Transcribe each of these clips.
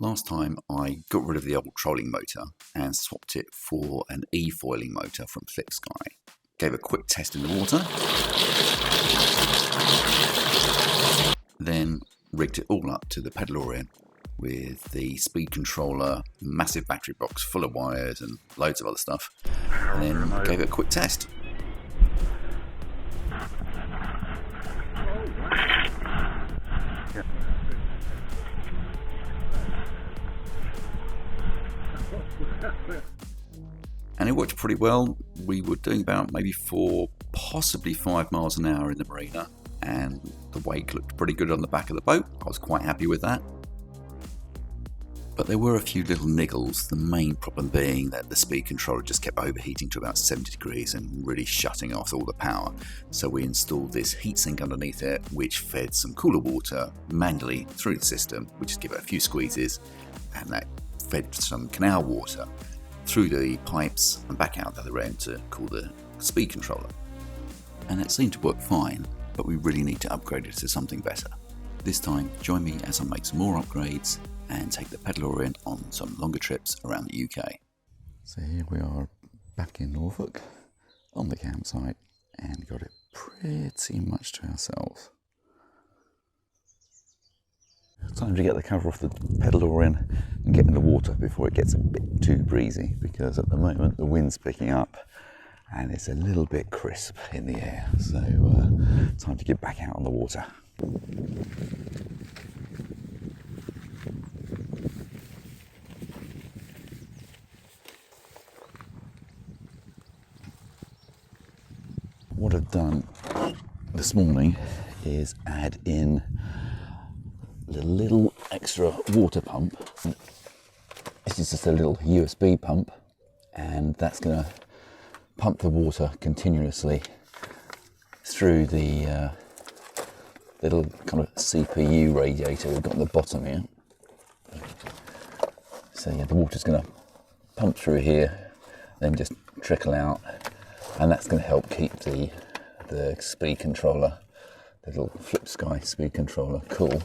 Last time I got rid of the old trolling motor and swapped it for an e-foiling motor from Flipsky. Gave a quick test in the water, then rigged it all up to the Pedalorian with the speed controller, massive battery box full of wires and loads of other stuff, and then gave it a quick test. And it worked pretty well. We were doing about maybe 4, possibly 5 miles an hour in the marina, and the wake looked pretty good on the back of the boat. I was quite happy with that. But there were a few little niggles, the main problem being that the speed controller just kept overheating to about 70 degrees and really shutting off all the power. So we installed this heatsink underneath it, which fed some cooler water manually through the system. We just give it a few squeezes, and that fed some canal water through the pipes and back out the other end to cool the speed controller. And it seemed to work fine, but we really need to upgrade it to something better. This time, join me as I make some more upgrades and take the Pedalorian on some longer trips around the UK. So here we are back in Norfolk on the campsite and got it pretty much to ourselves. Time to get the cover off the Pedalorian and get in the water before it gets a bit too breezy, because at the moment the wind's picking up and it's a little bit crisp in the air, so time to get back out on the water. What I've done this morning is add in the little extra water pump. This is just a little USB pump, and that's going to pump the water continuously through the little kind of CPU radiator we've got on the bottom here. So yeah, the water's going to pump through here, then just trickle out, and that's going to help keep the speed controller, the little Flipsky speed controller, cool,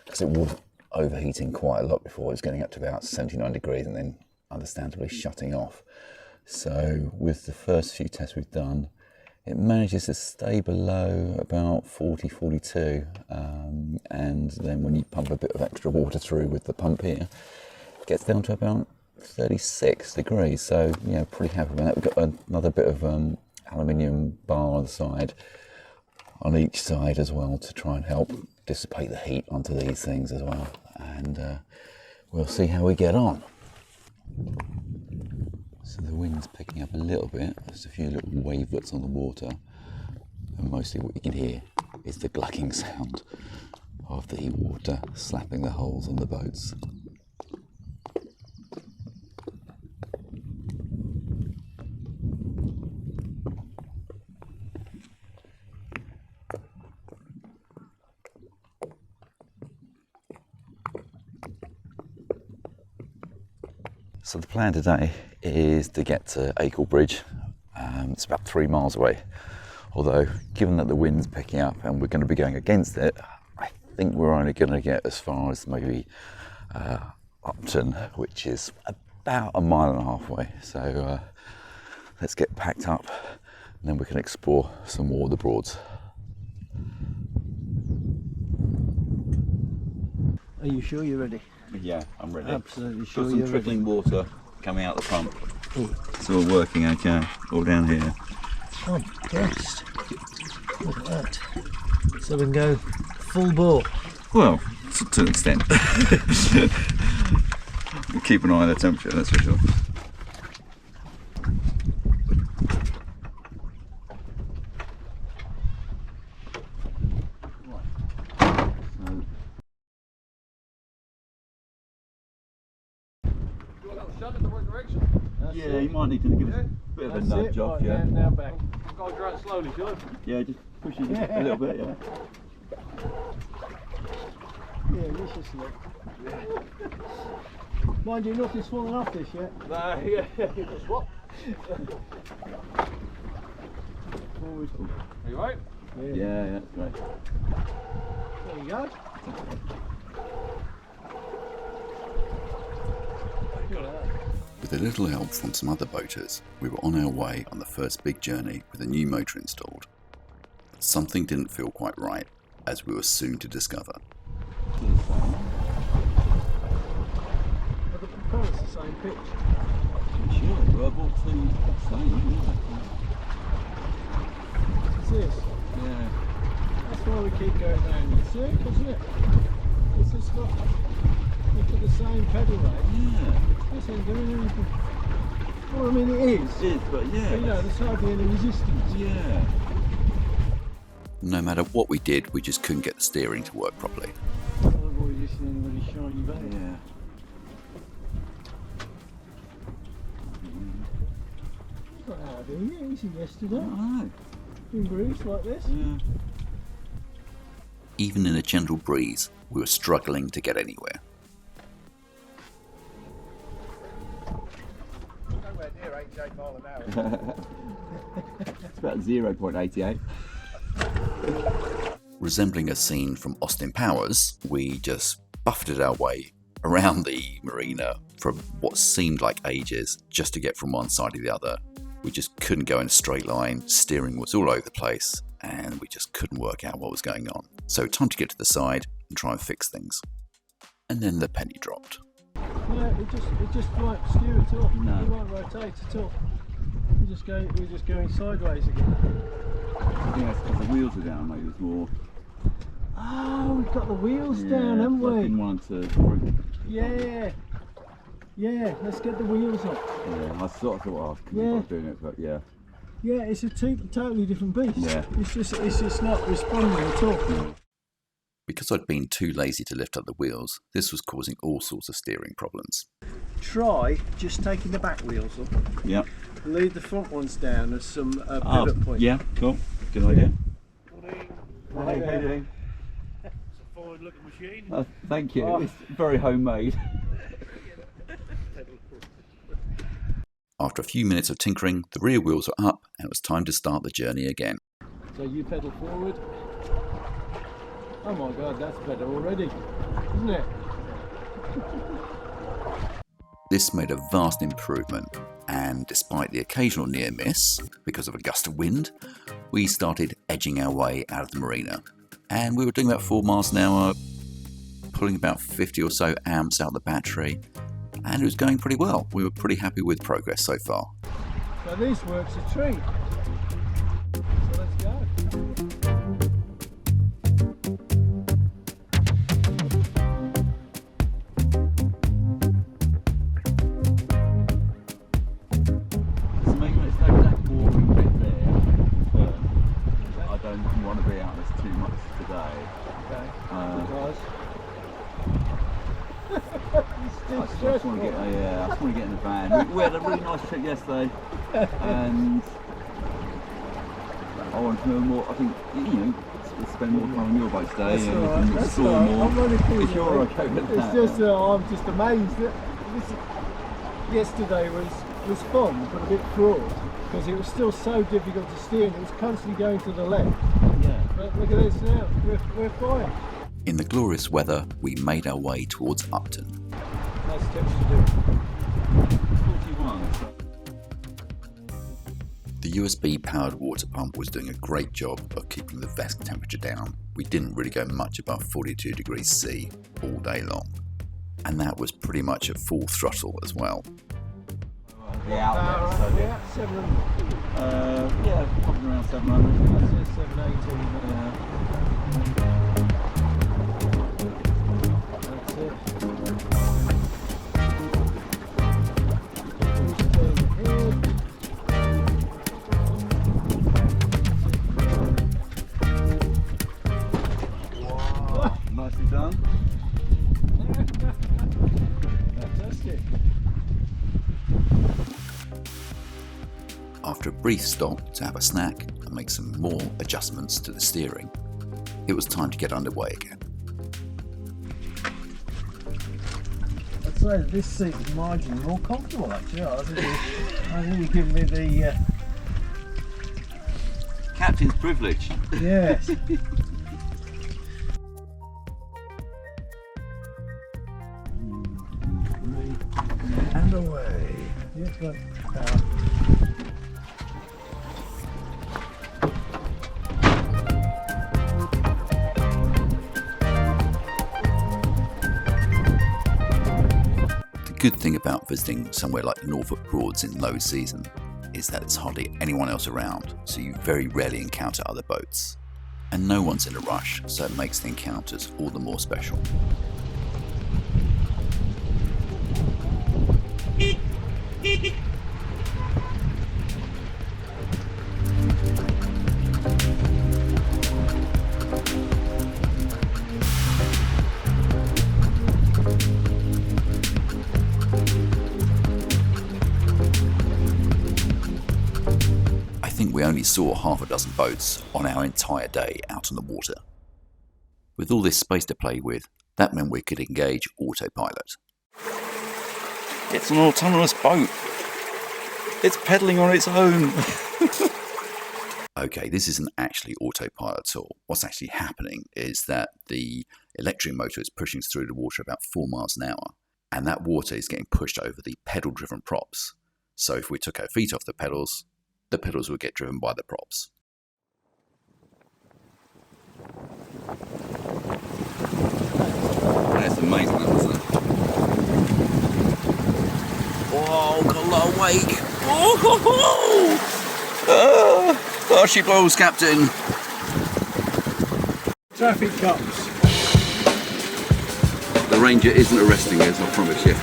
because it was overheating quite a lot before. It was getting up to about 79 degrees and then understandably shutting off. So with the first few tests we've done, it manages to stay below about 40, 42, and then when you pump a bit of extra water through with the pump here, it gets down to about 36 degrees. So yeah, pretty happy with that. We've got another bit of aluminium bar on the side, on each side as well, to try and help dissipate the heat onto these things as well, and we'll see how we get on. So the wind's picking up a little bit, there's a few little wavelets on the water, and mostly what you can hear is the glucking sound of the water slapping the holes on the boats. So the plan today is to get to Acle Bridge. It's about 3 miles away, although given that the wind's picking up and we're going to be going against it, I think we're only going to get as far as maybe Upton, which is about 1.5 miles away. So let's get packed up and then we can explore some more of the Broads. Are you sure you're ready? Yeah, I'm ready. Absolutely sure. Got some trickling water coming out the pump. It's all working okay, all down here. I'm impressed. Look at that. So we can go full bore. Well, to an extent. Keep an eye on the temperature, that's for sure. Yeah, you might need to give it a bit of a nudge off, yeah. Now back. Go right slowly, shall Yeah, just push it a little bit, yeah. Yeah, this is it. Mind you, nothing's fallen off this yet. No, yeah, just what? Always. Are you right? Yeah, great. There you go. With a little help from some other boaters, we were on our way on the first big journey with a new motor installed. But something didn't feel quite right, as we were soon to discover. But the propeller's the same pitch. Sure, well, I bought two same, What's this? yeah. That's why we keep going round in circles, isn't it? It's just got look at the same pedal range. Yeah. This ain't doing anything. Well, I mean it is. It is, but yeah. But, you know, there's hardly any resistance. Yeah. No matter what we did, we just couldn't get the steering to work properly. I'll avoid this in anybody's shiny bag. Yeah. Got out of here easy yesterday. I know. In Greece like this. Yeah. Even in a gentle breeze, we were struggling to get anywhere. Nowhere near 88 miles an hour. It's about 0.88. Resembling a scene from Austin Powers, we just buffeted our way around the marina for what seemed like ages just to get from one side to the other. We just couldn't go in a straight line, steering was all over the place, and we just couldn't work out what was going on. So time to get to the side and try and fix things. And then the penny dropped. No, it just won't skew at all. No. It won't rotate at all. We're just going sideways again. Yeah, it's because the wheels are down, maybe it's more. Oh, we've got the wheels Yeah, down, haven't I didn't we? want to. Yeah. Yeah, let's get the wheels up. Yeah, I sort of thought I was Yeah. doing it, but yeah. Yeah, it's a totally different beast. Yeah. It's just not responding at all. Because I'd been too lazy to lift up the wheels, this was causing all sorts of steering problems. Try just taking the back wheels up. Yeah. Leave the front ones down as some pivot point. Yeah, cool. Good idea. How you doing? It's a forward-looking machine. Thank you. Oh. It's very homemade. After a few minutes of tinkering, the rear wheels were up and it was time to start the journey again. So you pedal forward. Oh my god, that's better already, isn't it? This made a vast improvement, and despite the occasional near miss, because of a gust of wind, we started edging our way out of the marina. And we were doing about 4 miles an hour, pulling about 50 or so amps out of the battery, and it was going pretty well. We were pretty happy with progress so far. So this works a treat. So let's go. So maybe let's take that boring bit there. I don't want to be out this too much today. Okay. Because It's I still just stressful. want to get, I just want to get in the van. We had a really nice trip yesterday, and I want to know more. I think let's spend more time on your boat today That's and all we right. can That's explore all right. more. I'm only kidding, If you're mate. okay with It's that. just I'm just amazed that yesterday was fun but a bit fraught because it was still so difficult to steer and it was constantly going to the left. Yeah. But look at this now, we're fine. In the glorious weather, we made our way towards Upton. Nice steps to do. 41. The USB powered water pump was doing a great job of keeping the vessel temperature down. We didn't really go much above 42 degrees C all day long. And that was pretty much at full throttle as well. The outlet, so Yeah, 700. yeah, probably around 700. That's it, 780. That's it. Just turn the head. Wow, nicely done. Fantastic. After a brief stop to have a snack and make some more adjustments to the steering, it was time to get underway again. I'd say this seat is marginally more comfortable actually. I think you give me the Captain's privilege. yes. And away. Look, power. The good thing about visiting somewhere like the Norfolk Broads in low season is that there's hardly anyone else around, so you very rarely encounter other boats. And no one's in a rush, so it makes the encounters all the more special. I think we only saw half a dozen boats on our entire day out on the water. With all this space to play with, that meant we could engage autopilot. It's an autonomous boat. It's pedalling on its own. Okay, this isn't actually autopilot at all. What's actually happening is that the electric motor is pushing us through the water about 4 miles an hour, and that water is getting pushed over the pedal-driven props. So if we took our feet off the pedals would get driven by the props. That's amazing, isn't it? Whoa, got a lot of wake! Oh, she blows, Captain! Traffic cops. The Ranger isn't arresting us, I promise you.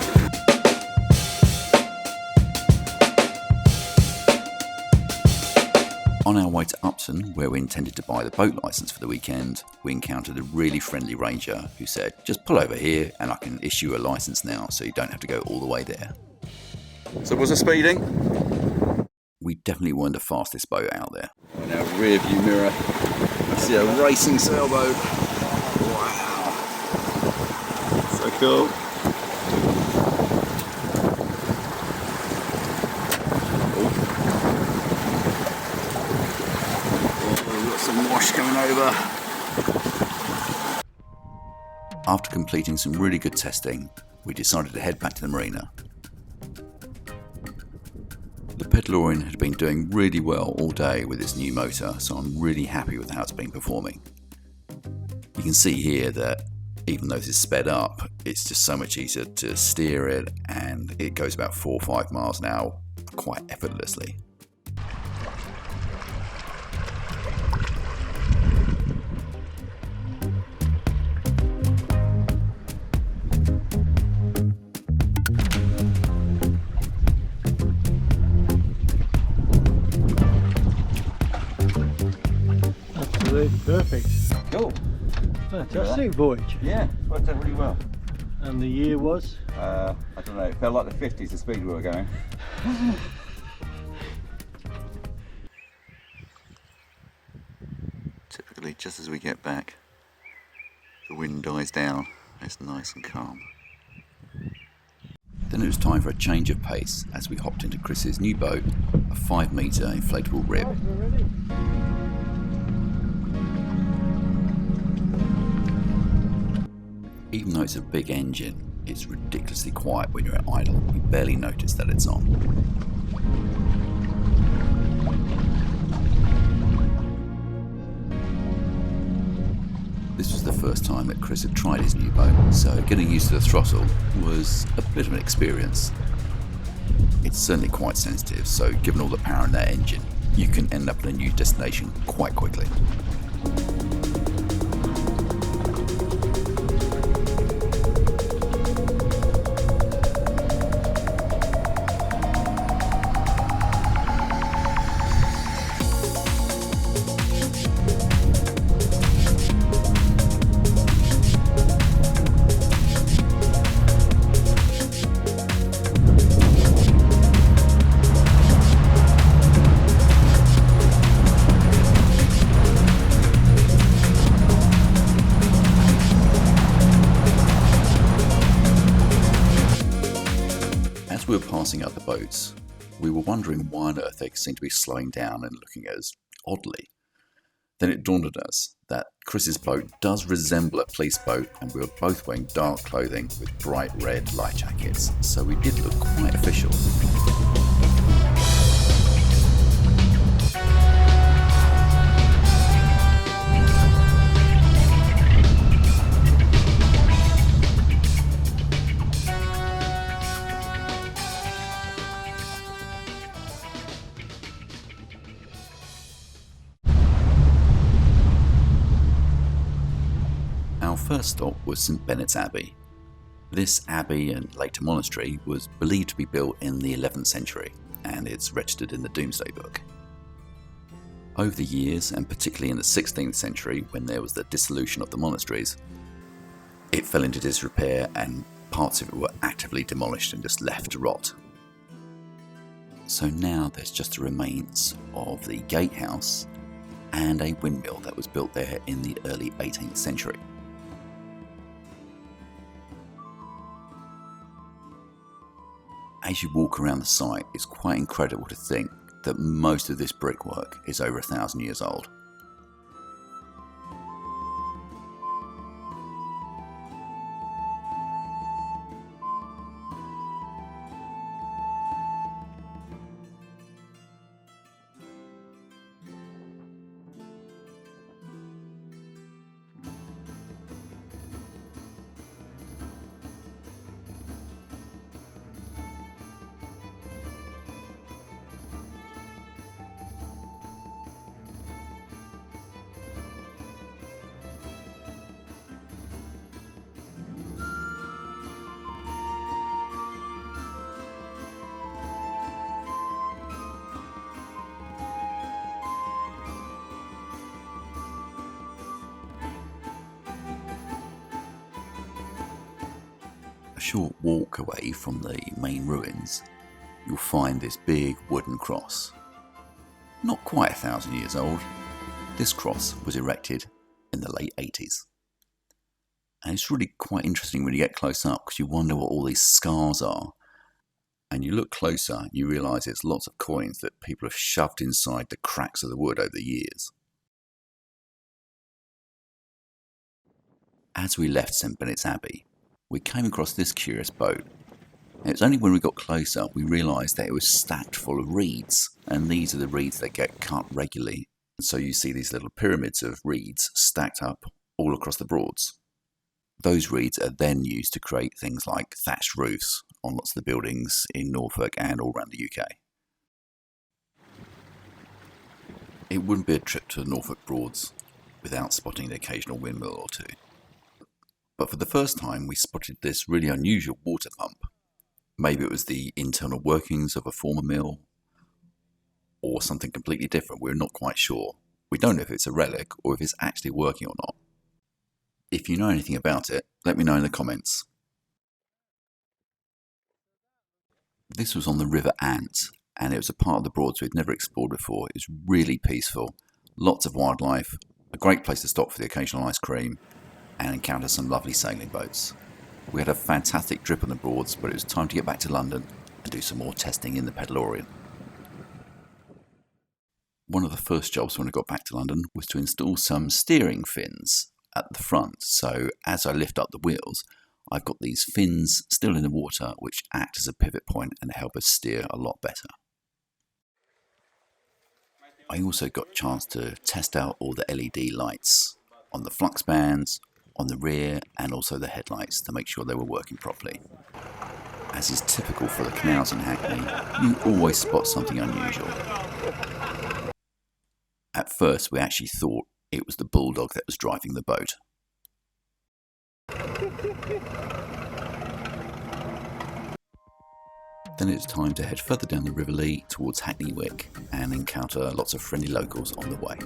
On our way to Upton, where we intended to buy the boat licence for the weekend, we encountered a really friendly ranger who said, just pull over here and I can issue a licence now so you don't have to go all the way there. So was I speeding? We definitely weren't the fastest boat out there. On our rear view mirror, I see a racing sailboat. Wow. So cool. Some wash coming over. After completing some really good testing, we decided to head back to the marina. The DeLorean had been doing really well all day with its new motor, so I'm really happy with how it's been performing. You can see here that even though this is sped up, it's just so much easier to steer it, and it goes about 4 or 5 miles an hour quite effortlessly. Perfect. Cool. Fantastic voyage. Yeah, worked out really well. And the year was? I don't know, it felt like the 50s, the speed we were going. Typically, just as we get back, the wind dies down. It's nice and calm. Then it was time for a change of pace as we hopped into Chris's new boat, a 5-metre inflatable rib. Right, we're ready. Even though it's a big engine, it's ridiculously quiet when you're at idle. You barely notice that it's on. This was the first time that Chris had tried his new boat, so getting used to the throttle was a bit of an experience. It's certainly quite sensitive, so given all the power in that engine, you can end up in a new destination quite quickly. As we were passing other boats, we were wondering why on earth they seemed to be slowing down and looking at us oddly. Then it dawned on us that Chris's boat does resemble a police boat, and we were both wearing dark clothing with bright red life jackets, so we did look quite official. first stop was St Benet's Abbey. This abbey and later monastery was believed to be built in the 11th century, and it's registered in the Domesday Book. Over the years, and particularly in the 16th century when there was the dissolution of the monasteries, it fell into disrepair and parts of it were actively demolished and just left to rot. So now there's just the remains of the gatehouse and a windmill that was built there in the early 18th century. As you walk around the site, it's quite incredible to think that most of this brickwork is over 1,000 years old. A short walk away from the main ruins, you'll find this big wooden cross. Not quite 1,000 years old, this cross was erected in the late 80s. And it's really quite interesting when you get close up because you wonder what all these scars are. And you look closer, you realise it's lots of coins that people have shoved inside the cracks of the wood over the years. As we left St Benet's Abbey, we came across this curious boat. And it was only when we got closer we realised that it was stacked full of reeds, and these are the reeds that get cut regularly. And so you see these little pyramids of reeds stacked up all across the Broads. Those reeds are then used to create things like thatched roofs on lots of the buildings in Norfolk and all around the UK. It wouldn't be a trip to the Norfolk Broads without spotting an occasional windmill or two. But for the first time we spotted this really unusual water pump. Maybe it was the internal workings of a former mill, or something completely different. We're not quite sure. We don't know if it's a relic or if it's actually working or not. If you know anything about it, let me know in the comments. This was on the River Ant, and it was a part of the Broads we'd never explored before. It was really peaceful, lots of wildlife, a great place to stop for the occasional ice cream, and encounter some lovely sailing boats. We had a fantastic trip on the Broads, but it was time to get back to London and do some more testing in the Pedalorian. One of the first jobs when I got back to London was to install some steering fins at the front, so as I lift up the wheels, I've got these fins still in the water which act as a pivot point and help us steer a lot better. I also got a chance to test out all the LED lights on the flux bands, on the rear, and also the headlights to make sure they were working properly. As is typical for the canals in Hackney, you always spot something unusual. At first we actually thought it was the bulldog that was driving the boat. Then it's time to head further down the River Lee towards Hackney Wick and encounter lots of friendly locals on the way.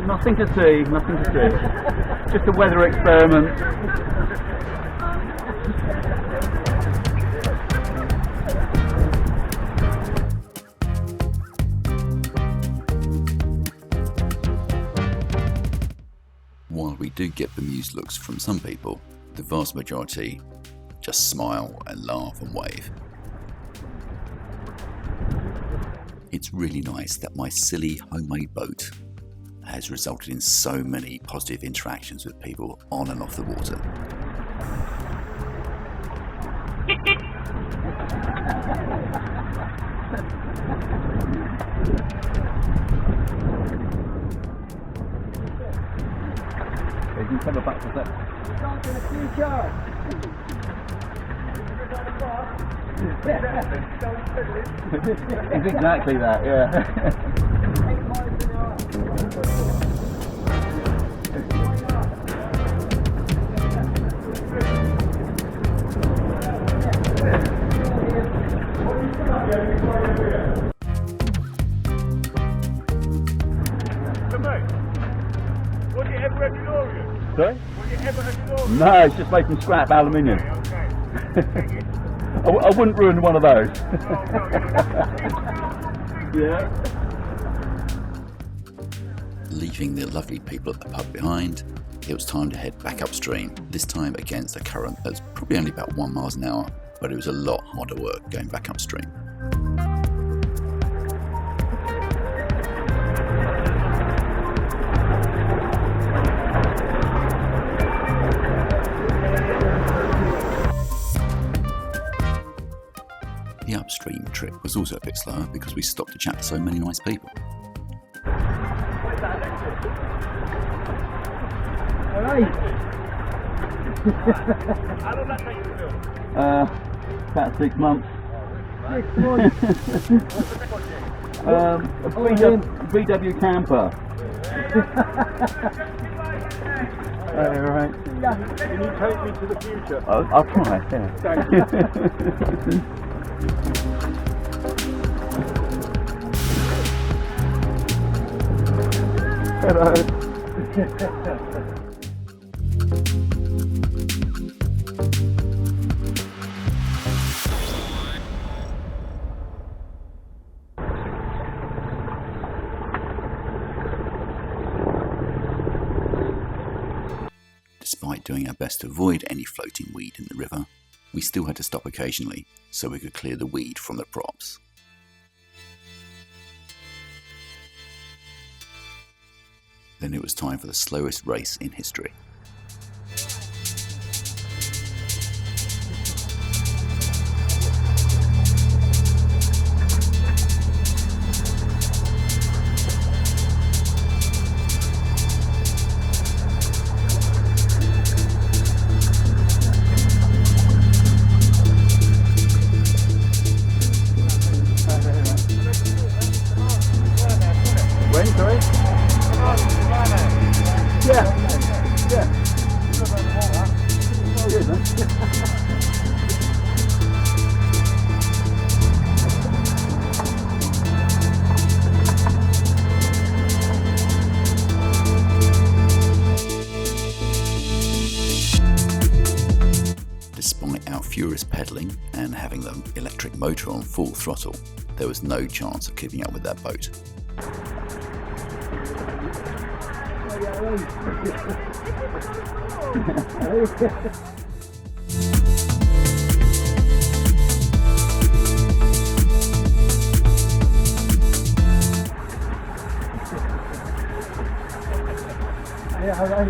Nothing to see, nothing to see. Just a weather experiment. While we do get bemused looks from some people, the vast majority just smile and laugh and wave. It's really nice that my silly homemade boat has resulted in so many positive interactions with people on and off the water. You can come back to that. It's exactly that, yeah. Was it ever a DeLorean? Sorry? Was it ever a DeLorean? No, it's just made from scrap aluminium. Okay. I wouldn't ruin one of those. Yeah. Leaving the lovely people at the pub behind, it was time to head back upstream, this time against a current that's probably only about 1 mile an hour, but it was a lot harder work going back upstream. The upstream trip was also a bit slower because we stopped to chat to so many nice people. Alright. How long that take you to build? About 6 months. 6 months. A VW camper. Right. Can you take me to the future? I'll try, yeah. Thank you. Hello. Despite doing our best to avoid any floating weed in the river, we still had to stop occasionally so we could clear the weed from the props. Then it was time for the slowest race in history. When, sorry? Yeah. Cheers, man. Despite our furious pedalling and having the electric motor on full throttle, there was no chance of keeping up with that boat. Yeah, hold on.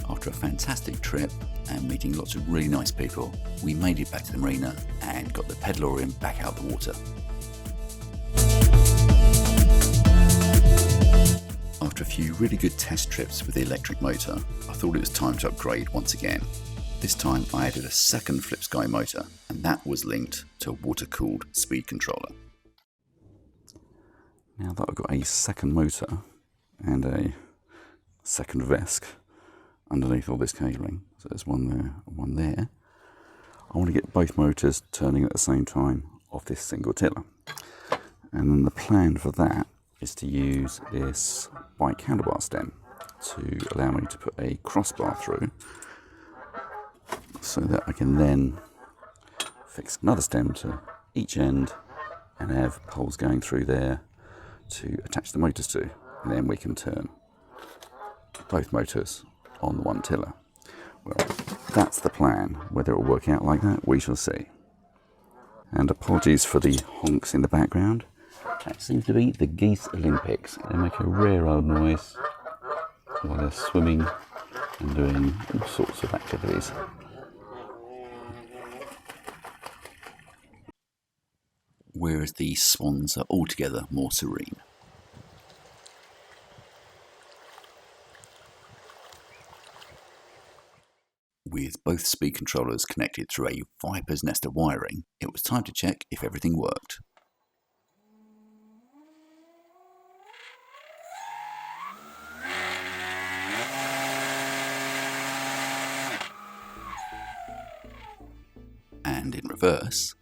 After a fantastic trip and meeting lots of really nice people, we made it back to the marina and got the DeLorean back out the water. After a few really good test trips with the electric motor, I thought it was time to upgrade once again. This time I added a second Flipsky motor, and that was linked to a water-cooled speed controller. Now that I've got a second motor and a second VESC underneath all this cabling, so there's one there and one there, I want to get both motors turning at the same time off this single tiller. And then the plan for that is to use this bike handlebar stem to allow me to put a crossbar through so that I can then fix another stem to each end and have poles going through there to attach the motors to, and then we can turn both motors on the one tiller. Well, that's the plan. Whether it will work out like that, we shall see. And apologies for the honks in the background. That seems to be the Geese Olympics. They make a rare old noise while they're swimming and doing all sorts of activities. Whereas the swans are altogether more serene. With both speed controllers connected through a Viper's nest of wiring, it was time to check if everything worked. And in reverse,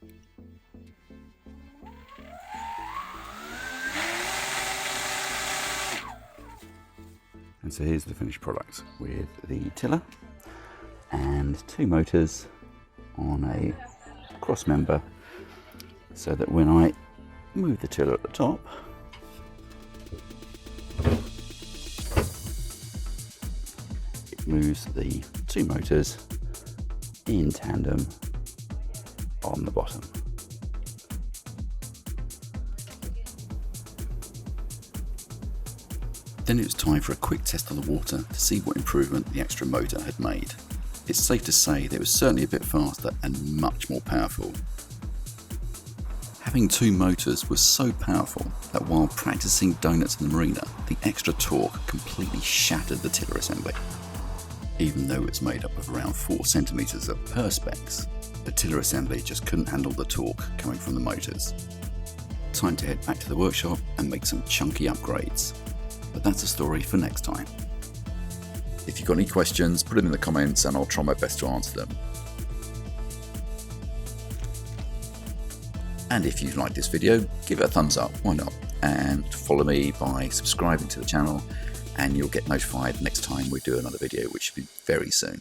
and so here's the finished product with the tiller and two motors on a cross member, so that when I move the tiller at the top, it moves the two motors in tandem on the bottom. Then it was time for a quick test on the water to see what improvement the extra motor had made. It's safe to say that it was certainly a bit faster and much more powerful. Having two motors was so powerful that while practicing donuts in the marina, the extra torque completely shattered the tiller assembly. Even though it's made up of around 4 centimeters of perspex, the tiller assembly just couldn't handle the torque coming from the motors. Time to head back to the workshop and make some chunky upgrades. But that's a story for next time. If you've got any questions, put them in the comments and I'll try my best to answer them. And if you like this video, give it a thumbs up, why not? And follow me by subscribing to the channel, and you'll get notified next time we do another video, which should be very soon.